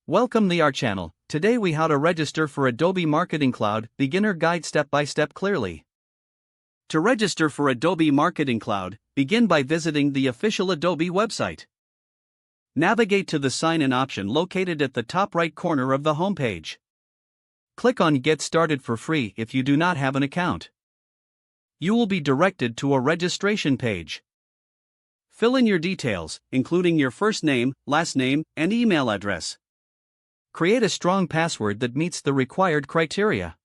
Welcome to our channel. Today we how to register for Adobe Marketing Cloud, beginner guide step by step clearly. To register for Adobe Marketing Cloud, begin by visiting the official Adobe website. Navigate to the sign in option located at the top right corner of the homepage. Click on Get Started for free if you do not have an account. You will be directed to a registration page. Fill in your details, including your first name, last name, and email address. Create a strong password that meets the required criteria.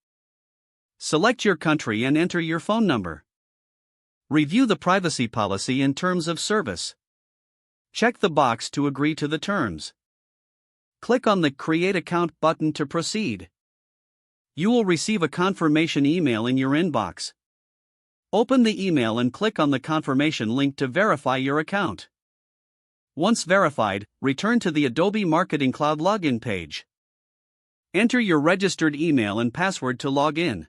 Select your country and enter your phone number. Review the privacy policy and terms of service. Check the box to agree to the terms. Click on the Create Account button to proceed. You will receive a confirmation email in your inbox. Open the email and click on the confirmation link to verify your account. Once verified, return to the Adobe Marketing Cloud login page. Enter your registered email and password to log in.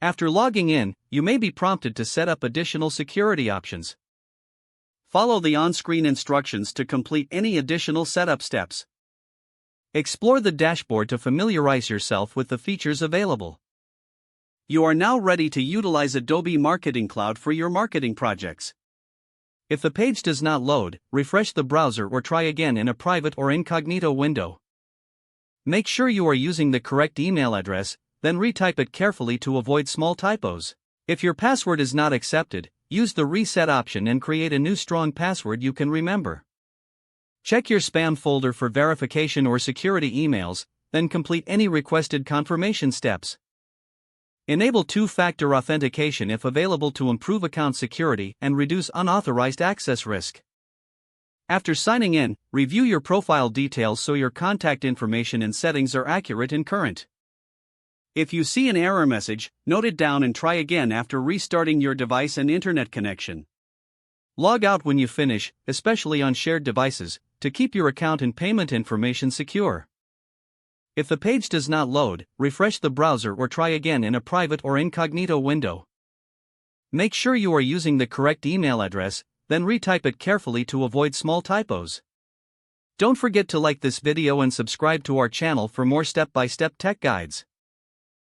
After logging in, you may be prompted to set up additional security options. Follow the on-screen instructions to complete any additional setup steps. Explore the dashboard to familiarize yourself with the features available. You are now ready to utilize Adobe Marketing Cloud for your marketing projects. If the page does not load, refresh the browser or try again in a private or incognito window. Make sure you are using the correct email address, then retype it carefully to avoid small typos. If your password is not accepted, use the reset option and create a new strong password you can remember. Check your spam folder for verification or security emails, then complete any requested confirmation steps. Enable two-factor authentication if available to improve account security and reduce unauthorized access risk. After signing in, review your profile details so your contact information and settings are accurate and current. If you see an error message, note it down and try again after restarting your device and internet connection. Log out when you finish, especially on shared devices, to keep your account and payment information secure. If the page does not load, refresh the browser or try again in a private or incognito window. Make sure you are using the correct email address, then retype it carefully to avoid small typos. Don't forget to like this video and subscribe to our channel for more step-by-step tech guides.